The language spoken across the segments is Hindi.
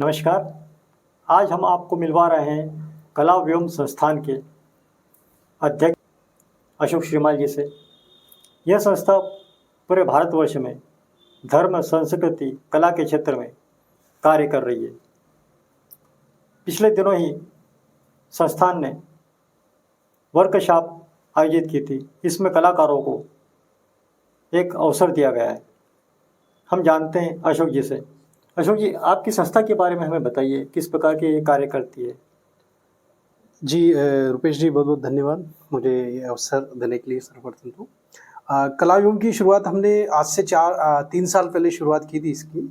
नमस्कार। आज हम आपको मिलवा रहे हैं कला एवं संस्थान के अध्यक्ष अशोक श्रीमाल जी से। यह संस्था पूरे भारतवर्ष में धर्म, संस्कृति, कला के क्षेत्र में कार्य कर रही है। पिछले दिनों ही संस्थान ने वर्कशॉप आयोजित की थी। इसमें कलाकारों को एक अवसर दिया गया है। हम जानते हैं अशोक जी से। अशोक जी, आपकी संस्था के बारे में हमें बताइए, किस प्रकार के ये कार्य करती है। जी रुपेश जी, बहुत बहुत धन्यवाद मुझे ये अवसर देने के लिए सर्वप्रथम तो। कला एवं की शुरुआत हमने आज से 3 साल पहले शुरुआत की थी इसकी।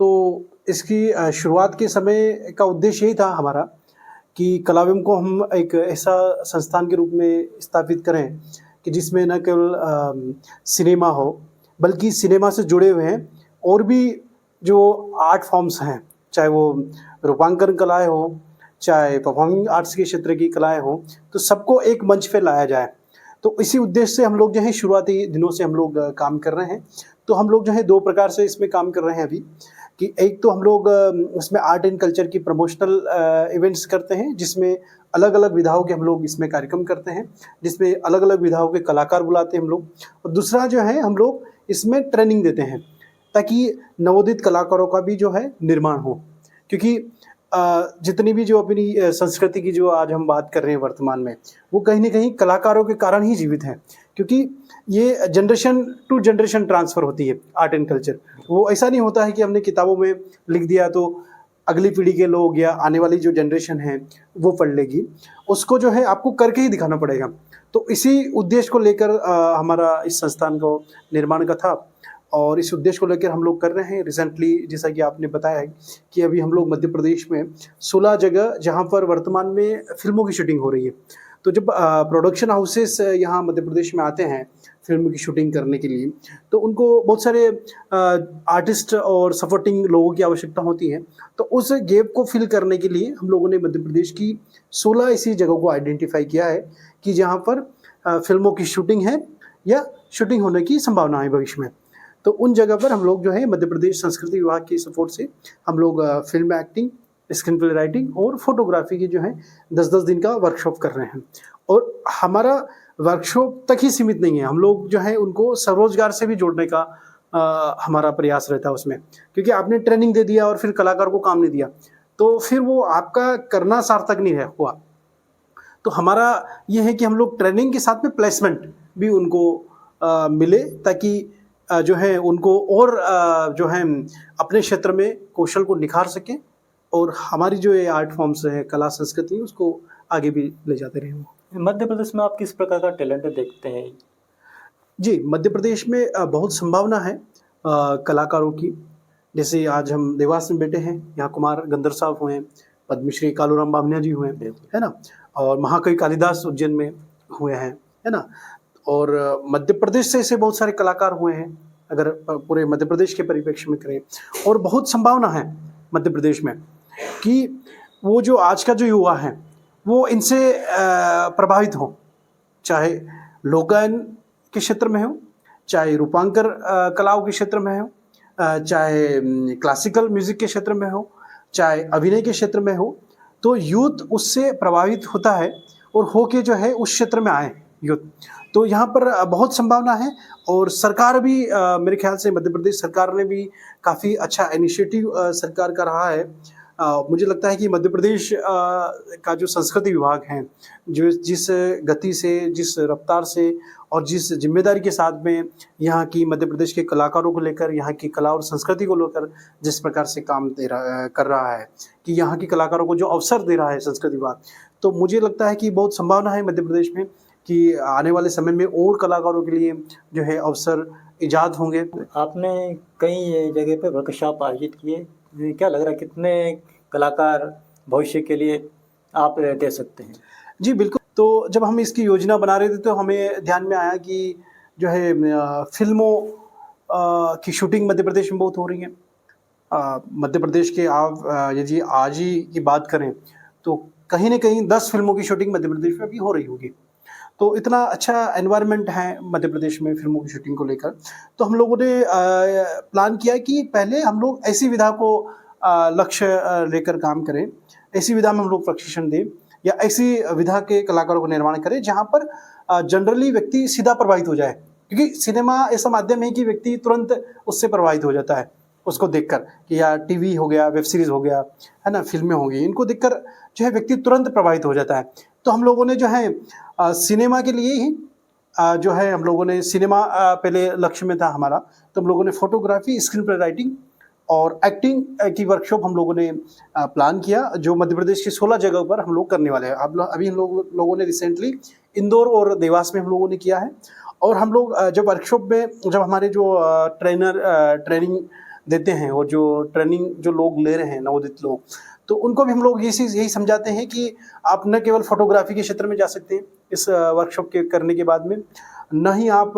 तो इसकी शुरुआत के समय का उद्देश्य यही था हमारा कि कला एवं को हम एक ऐसा संस्थान के रूप में स्थापित करें कि जिसमें न केवल सिनेमा हो, बल्कि सिनेमा से जुड़े हुए हैं और भी जो आर्ट फॉर्म्स हैं, चाहे वो रूपांकन कलाएँ हों, चाहे परफॉर्मिंग आर्ट्स के क्षेत्र की कलाएँ हों, तो सबको एक मंच पे लाया जाए। तो इसी उद्देश्य से हम लोग जो है शुरुआती दिनों से हम लोग काम कर रहे हैं। तो हम लोग जो है 2 प्रकार से इसमें काम कर रहे हैं अभी, कि एक तो हम लोग इसमें आर्ट एंड कल्चर की प्रमोशनल इवेंट्स करते हैं, जिसमें अलग-अलग विधाओं के हम लोग इसमें कार्यक्रम करते हैं, जिसमें अलग-अलग विधाओं के कलाकार बुलाते हैं हम लोग। और दूसरा जो है हम लोग इसमें ट्रेनिंग देते हैं, ताकि नवोदित कलाकारों का भी जो है निर्माण हो। क्योंकि जितनी भी जो अपनी संस्कृति की जो आज हम बात कर रहे हैं वर्तमान में, वो कहीं न कहीं कलाकारों के कारण ही जीवित है। क्योंकि ये जनरेशन टू जनरेशन ट्रांसफ़र होती है आर्ट एंड कल्चर। वो ऐसा नहीं होता है कि हमने किताबों में लिख दिया तो अगली पीढ़ी के लोग या आने वाली जो जनरेशन है वो पढ़ लेगी। उसको जो है आपको करके ही दिखाना पड़ेगा। तो इसी उद्देश्य को लेकर हमारा इस संस्थान को निर्माण का था और इस उद्देश्य को लेकर हम लोग कर रहे हैं। रिसेंटली जैसा कि आपने बताया है कि अभी हम लोग मध्य प्रदेश में 16 जगह, जहाँ पर वर्तमान में फ़िल्मों की शूटिंग हो रही है। तो जब प्रोडक्शन हाउसेस यहाँ मध्य प्रदेश में आते हैं फ़िल्म की शूटिंग करने के लिए, तो उनको बहुत सारे आर्टिस्ट और सपोर्टिंग लोगों की आवश्यकता होती है। तो उस गैप को फिल करने के लिए हम लोगों ने मध्य प्रदेश की 16 ऐसी जगहों को आइडेंटिफ़ाई किया है कि जहाँ पर फ़िल्मों की शूटिंग है या शूटिंग होने की संभावना है भविष्य में। तो उन जगह पर हम लोग जो है मध्य प्रदेश संस्कृति विभाग की सपोर्ट से हम लोग film acting, screen play writing और फ़ोटोग्राफ़ी की जो है 10-10 दिन का वर्कशॉप कर रहे हैं। और हमारा वर्कशॉप तक ही सीमित नहीं है, हम लोग जो है उनको स्वरोज़गार से भी जोड़ने का हमारा प्रयास रहता है उसमें। क्योंकि आपने ट्रेनिंग दे दिया और फिर कलाकार को काम नहीं दिया, तो फिर वो आपका करना सार्थक नहीं है हुआ। तो हमारा ये है कि हम लोग ट्रेनिंग के साथ में प्लेसमेंट भी उनको मिले, ताकि जो है उनको और जो है अपने क्षेत्र में कौशल को निखार सकें और हमारी जो ये आर्ट फॉर्म्स है, कला संस्कृति है, उसको आगे भी ले जाते रहें। मध्य प्रदेश में आप किस प्रकार का टैलेंट देखते हैं। जी, मध्य प्रदेश में बहुत संभावना है कलाकारों की। जैसे आज हम देवास में बैठे हैं, यहाँ कुमार गंधर्व साहब हुए हैं, पद्मश्री कालूराम बामनिया जी हुए हैं, है ना? और महाकवि कालिदास उज्जैन में हुए हैं, है ना? और मध्य प्रदेश से ऐसे बहुत सारे कलाकार हुए हैं, अगर पूरे मध्य प्रदेश के परिप्रेक्ष्य में करें। और बहुत संभावना है मध्य प्रदेश में कि वो जो आज का जो युवा है, वो इनसे प्रभावित हो, चाहे लोकगायन के क्षेत्र में हो, चाहे रूपांकर कलाओं के क्षेत्र में हो, चाहे क्लासिकल म्यूज़िक के क्षेत्र में हो, चाहे अभिनय के क्षेत्र में हो। तो यूथ उससे प्रभावित होता है और होके जो है उस क्षेत्र में आए यूथ। तो यहाँ पर बहुत संभावना है और सरकार भी मेरे ख्याल से मध्य प्रदेश सरकार ने भी काफ़ी अच्छा इनिशिएटिव सरकार का रहा है। मुझे लगता है कि मध्य प्रदेश का जो संस्कृति विभाग है, जो जिस गति से, जिस रफ्तार से और जिस जिम्मेदारी के साथ में यहाँ की मध्य प्रदेश के कलाकारों को लेकर, यहाँ की कला और संस्कृति को लेकर जिस प्रकार से काम कर रहा है, कि यहाँ के कलाकारों को जो अवसर दे रहा है संस्कृति विभाग, तो मुझे लगता है कि बहुत संभावना है मध्य प्रदेश में कि आने वाले समय में और कलाकारों के लिए जो है अवसर ईजाद होंगे। आपने कई जगह पे वर्कशॉप आयोजित किए, क्या लग रहा है कितने कलाकार भविष्य के लिए आप दे सकते हैं। जी बिल्कुल। तो जब हम इसकी योजना बना रहे थे तो हमें ध्यान में आया कि जो है फ़िल्मों की शूटिंग मध्य प्रदेश में बहुत हो रही है। मध्य प्रदेश के आप यदि आज ही की बात करें तो कहीं न कहीं 10 फ़िल्मों की शूटिंग मध्य प्रदेश में अभी हो रही होगी। तो इतना अच्छा एनवायरनमेंट है मध्य प्रदेश में फ़िल्मों की शूटिंग को लेकर। तो हम लोगों ने प्लान किया कि पहले हम लोग ऐसी विधा को लक्ष्य लेकर काम करें, ऐसी विधा में हम लोग प्रशिक्षण दें या ऐसी विधा के कलाकारों को निर्माण करें जहाँ पर जनरली व्यक्ति सीधा प्रभावित हो जाए, क्योंकि सिनेमा ऐसा माध्यम है कि व्यक्ति तुरंत उससे प्रभावित हो जाता है उसको देखकर, कि या टीवी हो गया, वेब सीरीज हो गया, है ना, फिल्में हो गई, इनको देखकर जो है व्यक्ति तुरंत प्रभावित हो जाता है। तो हम लोगों ने जो है सिनेमा के लिए ही जो है हम लोगों ने सिनेमा पहले लक्ष्य में था हमारा, तो हम लोगों ने फोटोग्राफी, स्क्रीन प्ले राइटिंग और एक्टिंग की वर्कशॉप हम लोगों ने प्लान किया, जो मध्य प्रदेश की 16 जगह पर हम लोग करने वाले हैं। अभी हम लोगों ने रिसेंटली इंदौर और देवास में हम लोगों ने किया है। और हम लोग जब वर्कशॉप में जब हमारे जो ट्रेनर ट्रेनिंग देते हैं और जो ट्रेनिंग जो लोग ले रहे हैं नवोदित लोग, तो उनको भी हम लोग यही समझाते हैं कि आप न केवल फोटोग्राफी के क्षेत्र में जा सकते हैं इस वर्कशॉप के करने के बाद में, न ही आप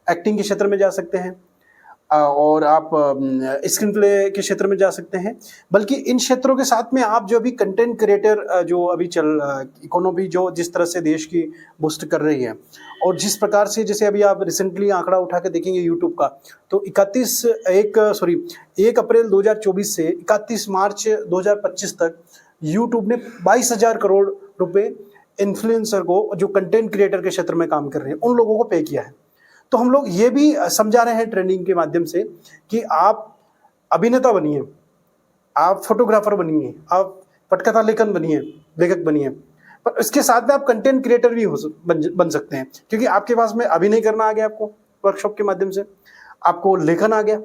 एक्टिंग के क्षेत्र में जा सकते हैं और आप स्क्रीन प्ले के क्षेत्र में जा सकते हैं, बल्कि इन क्षेत्रों के साथ में आप जो अभी कंटेंट क्रिएटर जो अभी इकोनॉमी जो जिस तरह से देश की बूस्ट कर रही है, और जिस प्रकार से जैसे अभी आप रिसेंटली आंकड़ा उठा के देखेंगे यूट्यूब का, तो 1 अप्रैल 2024 से 31 मार्च 2025 तक यूट्यूब ने 22,000 करोड़ रुपए इन्फ्लुएंसर को, जो कंटेंट क्रिएटर के क्षेत्र में काम कर रहे हैं, उन लोगों को पे किया है। तो हम लोग ये भी समझा रहे हैं ट्रेनिंग के माध्यम से कि आप अभिनेता बनिए, आप फोटोग्राफर बनिए, आप पटकथा लेखक बनिए, पर इसके साथ में आप कंटेंट क्रिएटर भी बन सकते हैं, क्योंकि आपके पास में अभिनय करना आ गया, आपको वर्कशॉप के माध्यम से आपको लेखन आ गया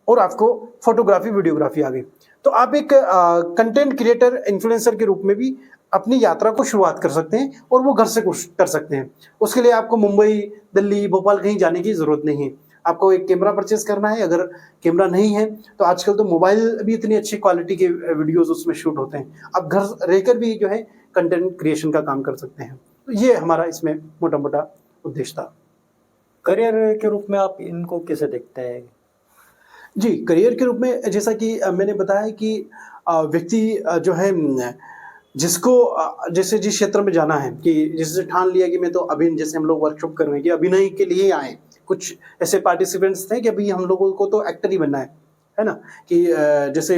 और आपको फोटोग्राफी वीडियोग्राफी आ गई। तो आप एक कंटेंट क्रिएटर इन्फ्लुएंसर के रूप में भी अपनी यात्रा को शुरुआत कर सकते हैं और वो घर से कर सकते हैं। उसके लिए आपको मुंबई, दिल्ली, भोपाल कहीं जाने की ज़रूरत नहीं है। आपको एक कैमरा परचेज करना है, अगर कैमरा नहीं है तो आजकल तो मोबाइल भी इतनी अच्छी क्वालिटी के वीडियोस उसमें शूट होते हैं, आप घर रहकर भी जो है कंटेंट क्रिएशन का काम कर सकते हैं। तो ये हमारा इसमें मोटा मोटा उद्देश्य था। करियर के रूप में आप इनको कैसे देखते हैं? जी, करियर के रूप में जैसा कि मैंने बताया कि व्यक्ति जो है जिसको जैसे जिस क्षेत्र में जाना है, कि जैसे ठान लिया कि मैं तो जैसे हम लोग वर्कशॉप कर रहे हैं कि अभिनय के लिए आए, कुछ ऐसे पार्टिसिपेंट्स थे कि अभी हम लोगों को तो एक्टर ही बनना है ना, कि जैसे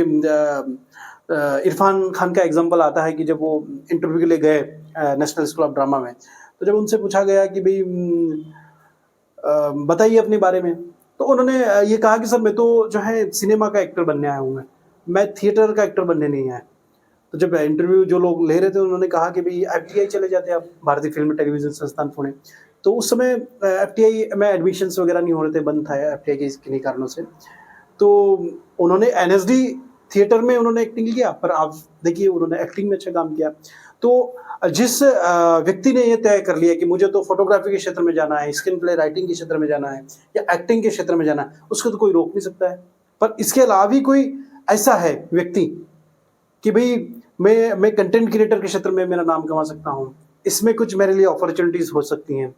इरफान खान का एग्जांपल आता है कि जब वो इंटरव्यू के लिए गए नेशनल स्कूल ऑफ ड्रामा में, तो जब उनसे पूछा गया कि भाई बताइए अपने बारे में, तो उन्होंने ये कहा कि सर मैं तो जो है सिनेमा का एक्टर बनने आया हूँ, मैं थिएटर का एक्टर बनने नहीं आया। तो जब इंटरव्यू जो लोग ले रहे थे उन्होंने कहा कि भाई FTI चले जाते आप, भारतीय फिल्म टेलीविजन संस्थान पुणे। तो उस समय FTI में एडमिशन्स वगैरह नहीं हो रहे थे, बंद था FTI के किन्हीं कारणों से। तो उन्होंने NSD थिएटर में उन्होंने एक्टिंग किया, पर आप देखिए उन्होंने एक्टिंग में अच्छा काम किया। तो जिस व्यक्ति ने ये तय कर लिया कि मुझे तो फोटोग्राफी के क्षेत्र में जाना है, स्क्रीन प्ले राइटिंग के क्षेत्र में जाना है या एक्टिंग के क्षेत्र में जाना है, उसको तो कोई रोक नहीं सकता है। पर इसके अलावा भी कोई ऐसा है व्यक्ति कि भाई मैं कंटेंट क्रिएटर के क्षेत्र में मेरा नाम कमा सकता हूँ, इसमें कुछ मेरे लिए अपॉर्चुनिटीज़ हो सकती हैं।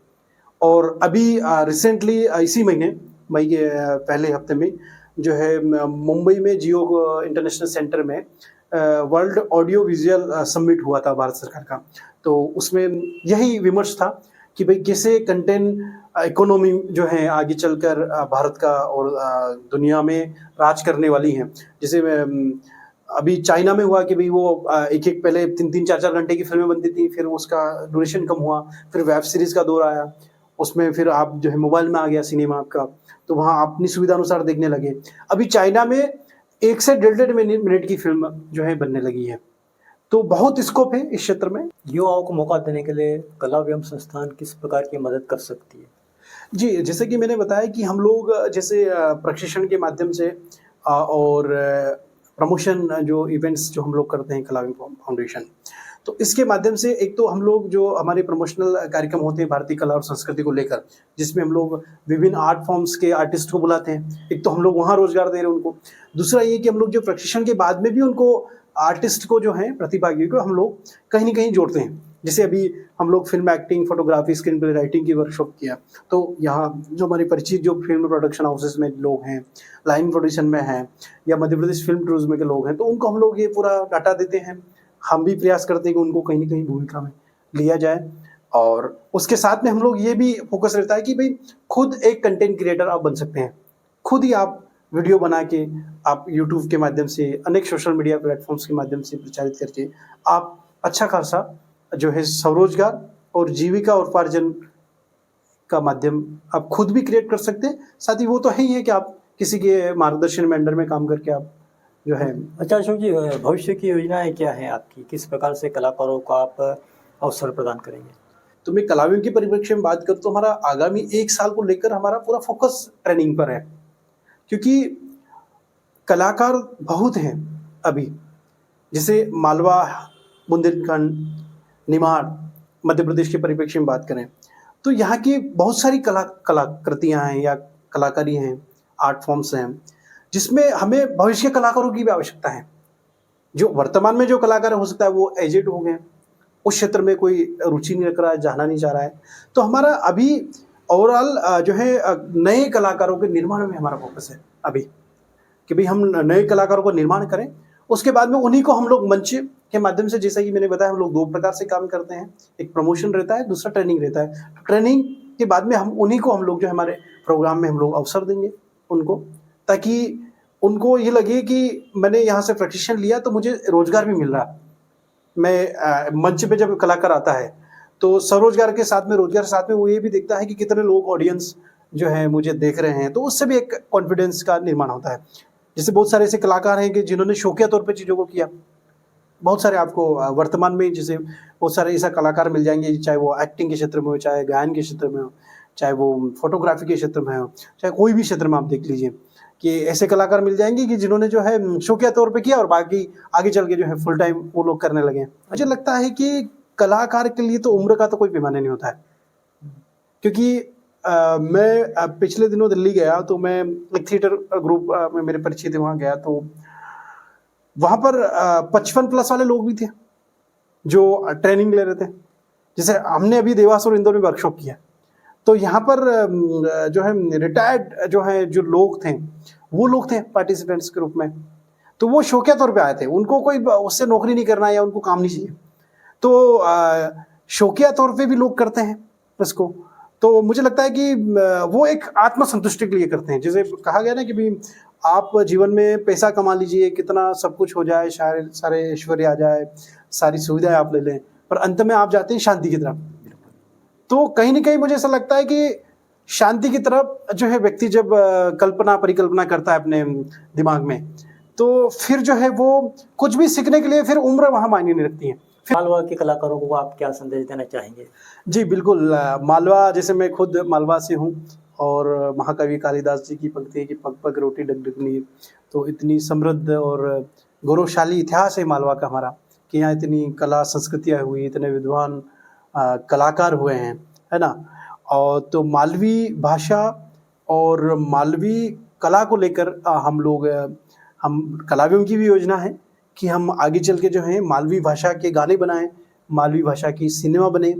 और अभी रिसेंटली इसी महीने मई के पहले हफ्ते में जो है मुंबई में जियो इंटरनेशनल सेंटर में वर्ल्ड ऑडियो विजुअल समिट हुआ था भारत सरकार का। तो उसमें यही विमर्श था कि भाई कैसे कंटेंट इकोनॉमी जो है आगे चलकर भारत का और दुनिया में राज करने वाली है। जैसे अभी चाइना में हुआ कि भाई वो एक पहले 3-3, 4-4 घंटे की फिल्में बनती थी, फिर उसका ड्यूरेशन कम हुआ, फिर वेब सीरीज़ का दौर आया, उसमें फिर आप जो है मोबाइल में आ गया सिनेमा आपका, तो वहाँ आप अपनी सुविधा अनुसार देखने लगे। अभी चाइना में 1 से 1.5 मिनट की फिल्म जो है बनने लगी है। तो बहुत स्कोप है इस क्षेत्र में। युवाओं को मौका देने के लिए कला एवं संस्थान किस प्रकार की मदद कर सकती है? जी, जैसे कि मैंने बताया कि हम लोग जैसे प्रशिक्षण के माध्यम से और प्रमोशन जो इवेंट्स जो हम लोग करते हैं कला फाउंडेशन, तो इसके माध्यम से एक तो हम लोग जो हमारे प्रमोशनल कार्यक्रम होते हैं भारतीय कला और संस्कृति को लेकर, जिसमें हम लोग विभिन्न आर्ट फॉर्म्स के आर्टिस्ट को बुलाते हैं, एक तो हम लोग वहाँ रोजगार दे रहे हैं उनको। दूसरा ये कि हम लोग जो प्रशिक्षण के बाद में भी उनको आर्टिस्ट को जो है प्रतिभागियों को हम लोग कहीं ना कहीं जोड़ते हैं। जैसे अभी हम लोग film acting, photography, screen play writing की वर्कशॉप किया, तो यहाँ जो हमारे परिचित जो फिल्म प्रोडक्शन हाउसेस में लोग हैं, लाइन प्रोडक्शन में हैं या मध्य प्रदेश फिल्म टूरिज्म के लोग हैं, तो उनको हम लोग ये पूरा डाटा देते हैं। हम भी प्रयास करते हैं कि उनको कहीं ना कहीं भूमिका में लिया जाए। और उसके साथ में हम लोग ये भी फोकस रहता है कि भाई खुद एक कंटेंट क्रिएटर आप बन सकते हैं, खुद ही आप वीडियो बना के आप यूट्यूब के माध्यम से, अनेक सोशल मीडिया प्लेटफॉर्म्स के माध्यम से प्रचारित करके आप अच्छा खासा जो है स्वरोजगार और जीविका और उपार्जन का माध्यम आप खुद भी क्रिएट कर सकते हैं। साथ ही वो तो है ही है कि आप किसी के मार्गदर्शन में अंडर में काम करके आप जो है। अच्छा अशोक जी, भविष्य की योजनाएं क्या हैं आपकी? किस प्रकार से कलाकारों को आप अवसर प्रदान करेंगे? तो मैं कलावियों के परिप्रेक्ष्य में बात करूँ तो हमारा आगामी 1 साल को लेकर हमारा पूरा फोकस ट्रेनिंग पर है, क्योंकि कलाकार बहुत हैं अभी, जैसे मालवा, बुंदेलखंड, निमाड़, मध्य प्रदेश के परिप्रेक्ष्य में बात करें तो यहाँ की बहुत सारी कलाकृतियाँ हैं या कलाकारी हैं, आर्ट फॉर्म्स हैं, जिसमें हमें भविष्य के कलाकारों की भी आवश्यकता है। जो वर्तमान में जो कलाकार हो सकता है वो एजेड हो गए, उस क्षेत्र में कोई रुचि नहीं रख रहा है, जाना नहीं चाह रहा है। तो हमारा अभी ओवरऑल जो है नए कलाकारों के निर्माण में हमारा फोकस है अभी, कि भाई हम नए कलाकारों को निर्माण करें, उसके बाद में उन्हीं को हम लोग मंच के माध्यम से, जैसा कि मैंने बताया, हम लोग 2 प्रकार से काम करते हैं, एक प्रमोशन रहता है, दूसरा ट्रेनिंग रहता है। तो ट्रेनिंग के बाद में हम उन्हीं को हम लोग जो हमारे प्रोग्राम में हम लोग अवसर देंगे उनको, ताकि उनको ये लगे कि मैंने यहाँ से प्रशिक्षण लिया तो मुझे रोजगार भी मिल रहा है। मैं मंच पे जब कलाकार आता है तो स्वरोजगार के साथ में, रोजगार के साथ में वो ये भी देखता है कि कितने लोग, ऑडियंस जो है मुझे देख रहे हैं, तो उससे भी एक कॉन्फिडेंस का निर्माण होता है। जैसे बहुत सारे ऐसे कलाकार हैं कि जिन्होंने शौकिया तौर पे चीज़ों को किया। बहुत सारे आपको वर्तमान में जैसे बहुत सारे ऐसा कलाकार मिल जाएंगे, चाहे वो एक्टिंग के क्षेत्र में हो, चाहे गायन के क्षेत्र में हो, चाहे वो फोटोग्राफी के क्षेत्र में हो, चाहे कोई भी क्षेत्र में आप देख लीजिए कि ऐसे कलाकार मिल जाएंगे कि जिन्होंने जो है शौकिया तौर पे किया और बाकी आगे चल के जो है फुल टाइम वो लोग करने लगे। मुझे लगता है कि कलाकार के लिए तो उम्र का तो कोई पैमाना नहीं होता है, क्योंकि मैं पिछले दिनों दिल्ली गया तो मैं एक थिएटर ग्रुप में मेरे परिचित वहाँ गया, तो वहाँ पर 55 प्लस वाले लोग भी थे जो ट्रेनिंग ले रहे थे। जैसे हमने अभी देवास और इंदौर में वर्कशॉप किया, तो यहाँ पर जो है रिटायर्ड जो है जो लोग थे, वो लोग थे पार्टिसिपेंट्स के रूप में, तो वो शौकिया तौर पे आए थे, उनको कोई उससे नौकरी नहीं करना या उनको काम नहीं चाहिए, तो शौकिया तौर पे भी लोग करते हैं इसको। तो मुझे लगता है कि वो एक आत्मसंतुष्टि के लिए करते हैं। जैसे कहा गया ना कि भाई आप जीवन में पैसा कमा लीजिए, कितना सब कुछ हो जाए, सारे ऐश्वर्य आ जाए, सारी सुविधाएं आप ले लें, पर अंत में आप जाते हैं शांति की तरफ। तो कहीं ना कहीं मुझे ऐसा लगता है कि शांति की तरफ जो है व्यक्ति जब परिकल्पना करता है अपने दिमाग में, तो फिर जो है वो कुछ भी सीखने के लिए फिर उम्र वहाँ मायने नहीं रखती है। मालवा के कलाकारों को आप क्या संदेश देना चाहेंगे? जी बिल्कुल, मालवा, जैसे मैं खुद मालवा से हूँ और महाकवि कालिदास जी की पंक्ति है कि पग पग रोटी डग डग नीर, तो इतनी समृद्ध और गौरवशाली इतिहास है मालवा का हमारा, कि यहाँ इतनी कला संस्कृतियाँ हुई, इतने विद्वान कलाकार हुए हैं, है ना। और तो मालवी भाषा और मालवी कला को लेकर हम कलावियों की भी योजना है कि हम आगे चल के जो है मालवी भाषा के गाने बनाएं, मालवी भाषा की सिनेमा बने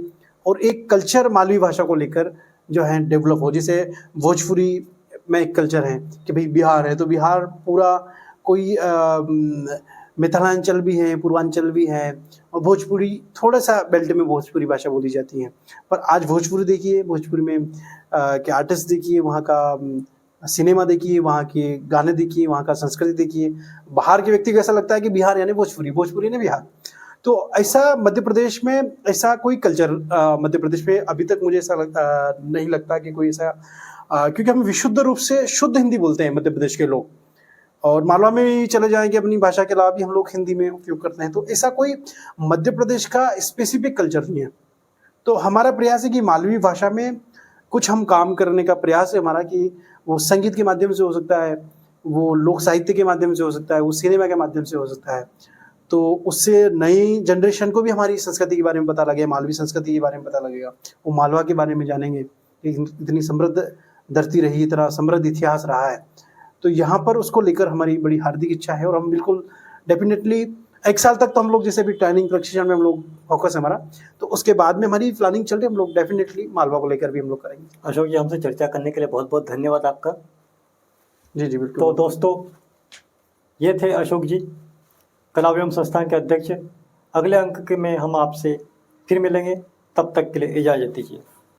और एक कल्चर मालवी भाषा को लेकर जो है डेवलप हो। जैसे भोजपुरी में एक कल्चर है कि भाई बिहार है तो बिहार पूरा कोई मिथिलांचल भी है, पूर्वांचल भी है, और भोजपुरी थोड़ा सा बेल्ट में भोजपुरी भाषा बोली जाती है। पर आज भोजपुरी देखिए, भोजपुरी में के आर्टिस्ट देखिए, वहाँ का सिनेमा देखिए, वहाँ के गाने देखिए, वहाँ का संस्कृति देखिए। बाहर के व्यक्ति को ऐसा लगता है कि बिहार यानी भोजपुरी, भोजपुरी ने बिहार। तो ऐसा मध्य प्रदेश में ऐसा कोई कल्चर मध्य प्रदेश में अभी तक मुझे ऐसा नहीं लगता कि कोई ऐसा, क्योंकि हम विशुद्ध रूप से शुद्ध हिंदी बोलते हैं मध्य प्रदेश के लोग, और मालवा में भी चले जाएंगे अपनी भाषा के अलावा भी हम लोग हिंदी में उपयोग करते हैं। तो ऐसा कोई मध्य प्रदेश का स्पेसिफिक कल्चर नहीं है। तो हमारा प्रयास है कि मालवी भाषा में कुछ हम काम करने का प्रयास है हमारा, कि वो संगीत के माध्यम से हो सकता है, वो लोक साहित्य के माध्यम से हो सकता है, वो सिनेमा के माध्यम से हो सकता है। तो उससे नई जनरेशन को भी हमारी संस्कृति के बारे में पता लगेगा, मालवी संस्कृति के बारे में पता लगेगा, वो मालवा के बारे में जानेंगे कि इतनी समृद्ध धरती रही, इतना समृद्ध इतिहास रहा है। तो यहाँ पर उसको लेकर हमारी बड़ी हार्दिक इच्छा है, और हम बिल्कुल डेफिनेटली 1 साल तक तो हम लोग जैसे भी ट्रेनिंग प्रशिक्षण में हम लोग फोकस है हमारा, तो उसके बाद में हमारी प्लानिंग चल रही है, हम लोग डेफिनेटली मालवा को लेकर भी हम लोग करेंगे। अशोक जी, हमसे चर्चा करने के लिए बहुत बहुत धन्यवाद आपका। जी जी बिल्कुल। तो दोस्तों, ये थे अशोक जी, कलाव्योम संस्थान के अध्यक्ष। अगले अंक में हम आपसे फिर मिलेंगे, तब तक के लिए इजाज़त दीजिए।